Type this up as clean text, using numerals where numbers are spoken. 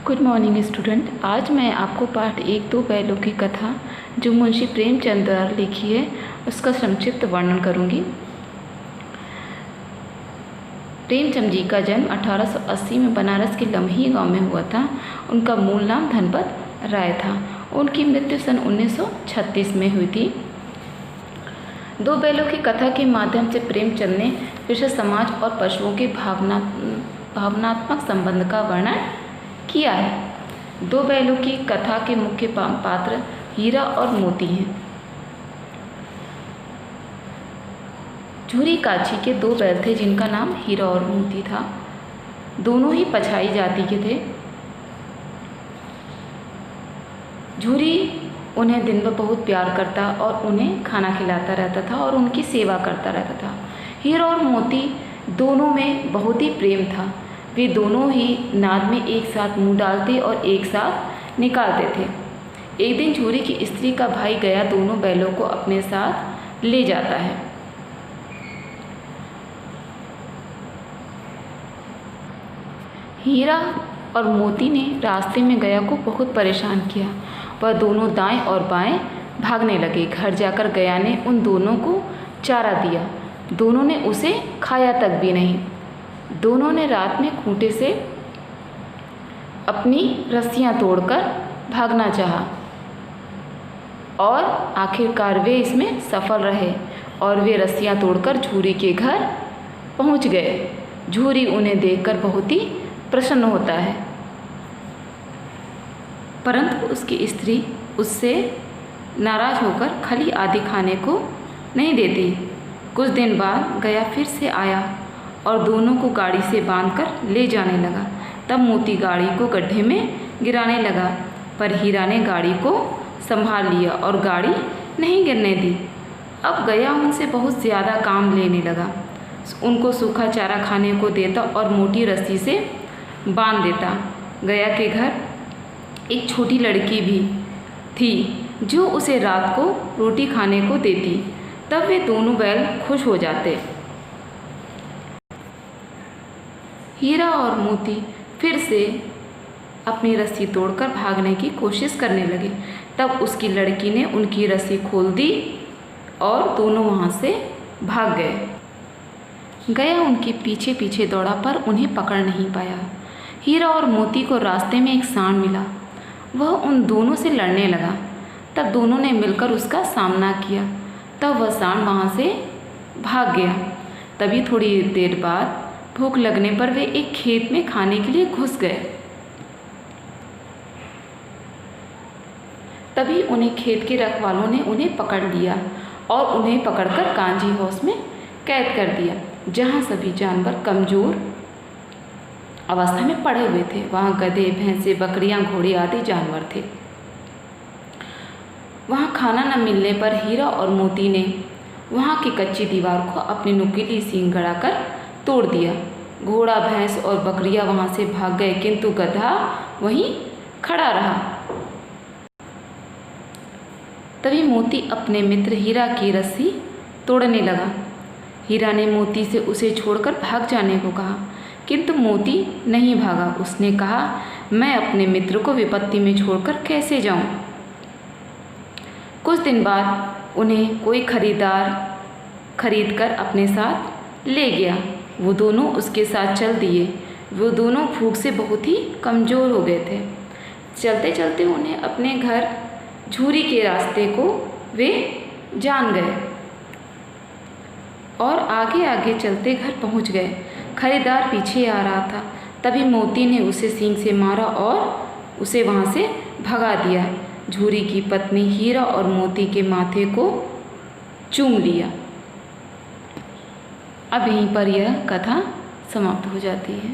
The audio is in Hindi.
Good morning student. आज मैं आपको पाठ 1-2 बैलों की कथा जो मुंशी प्रेमचंद द्वारा लिखी है उसका संक्षिप्त वर्णन करूंगी। प्रेमचंद जी का जन्म 1880 में बनारस के लम्ही गांव में हुआ था। उनका मूल नाम धनपत राय था। उनकी मृत्यु सन 1936 में हुई थी। 2 बैलों की कथा के माध्यम से प्रेमचंद ने कृषि समाज और पशुओं के भावनात्मक संबंध का वर्णन किया है। 2 बैलों की कथा के मुख्य पात्र हीरा और मोती हैं। झूरी काछी के 2 बैल थे जिनका नाम हीरा और मोती था। दोनों ही पछाई जाति के थे। झूरी उन्हें दिन भर बहुत प्यार करता और उन्हें खाना खिलाता रहता था और उनकी सेवा करता रहता था। हीरा और मोती दोनों में बहुत ही प्रेम था। वे दोनों ही नाद में एक साथ मुंह डालते और एक साथ निकालते थे। एक दिन झूरी की स्त्री का भाई गया दोनों बैलों को अपने साथ ले जाता है। हीरा और मोती ने रास्ते में गया को बहुत परेशान किया। वह दोनों दाएं और बाएं भागने लगे। घर जाकर गया ने उन दोनों को चारा दिया। दोनों ने उसे खाया तक भी नहीं। दोनों ने रात में खूंटे से अपनी रस्सियां तोड़कर भागना चाहा और आखिरकार वे इसमें सफल रहे और वे रस्सियां तोड़कर झूरी के घर पहुंच गए। झूरी उन्हें देखकर बहुत ही प्रसन्न होता है, परंतु उसकी स्त्री उससे नाराज होकर खली आदि खाने को नहीं देती। कुछ दिन बाद गया फिर से आया और दोनों को गाड़ी से बांधकर ले जाने लगा। तब मोती गाड़ी को गड्ढे में गिराने लगा, पर हीरा ने गाड़ी को संभाल लिया और गाड़ी नहीं गिरने दी। अब गया उनसे बहुत ज़्यादा काम लेने लगा। उनको सूखा चारा खाने को देता और मोटी रस्सी से बांध देता। गया के घर एक छोटी लड़की भी थी जो उसे रात को रोटी खाने को देती। तब वे दोनों बैल खुश हो जाते। हीरा और मोती फिर से अपनी रस्सी तोड़कर भागने की कोशिश करने लगे। तब उसकी लड़की ने उनकी रस्सी खोल दी और दोनों वहाँ से भाग गए। गया उनके पीछे पीछे दौड़ा पर उन्हें पकड़ नहीं पाया। हीरा और मोती को रास्ते में एक सांड मिला। वह उन दोनों से लड़ने लगा। तब दोनों ने मिलकर उसका सामना किया। तब वह सांड वहाँ से भाग गया। तभी थोड़ी देर बाद भूख लगने पर वे एक खेत में खाने के लिए घुस गए। तभी उन्हें खेत के रखवालों ने उन्हें पकड़ लिया और उन्हें पकड़कर कांजी हाउस में कैद कर दिया, जहाँ सभी जानवर कमज़ोर अवस्था में पड़े हुए थे। वहाँ गधे, भैंसे, बकरियाँ, घोड़े आदि जानवर थे। वहाँ खाना न मिलने पर हीरा और मोती ने वहाँ की कच्ची दीवार को अपनी नुकीली सींग गड़ाकर तोड़ दिया। घोड़ा, भैंस और बकरियां वहां से भाग गए, किंतु गधा वहीं खड़ा रहा। तभी मोती अपने मित्र हीरा की रस्सी तोड़ने लगा। हीरा ने मोती से उसे छोड़कर भाग जाने को कहा, किंतु मोती नहीं भागा। उसने कहा, मैं अपने मित्र को विपत्ति में छोड़कर कैसे जाऊं। कुछ दिन बाद उन्हें कोई खरीदार खरीदकर अपने साथ ले गया। वो दोनों उसके साथ चल दिए। वो दोनों भूख से बहुत ही कमज़ोर हो गए थे। चलते चलते उन्हें अपने घर झूरी के रास्ते को वे जान गए और आगे आगे चलते घर पहुंच गए। खरीदार पीछे आ रहा था। तभी मोती ने उसे सींग से मारा और उसे वहां से भगा दिया। झूरी की पत्नी हीरा और मोती के माथे को चूम लिया। अब यहीं पर यह कथा समाप्त हो जाती है।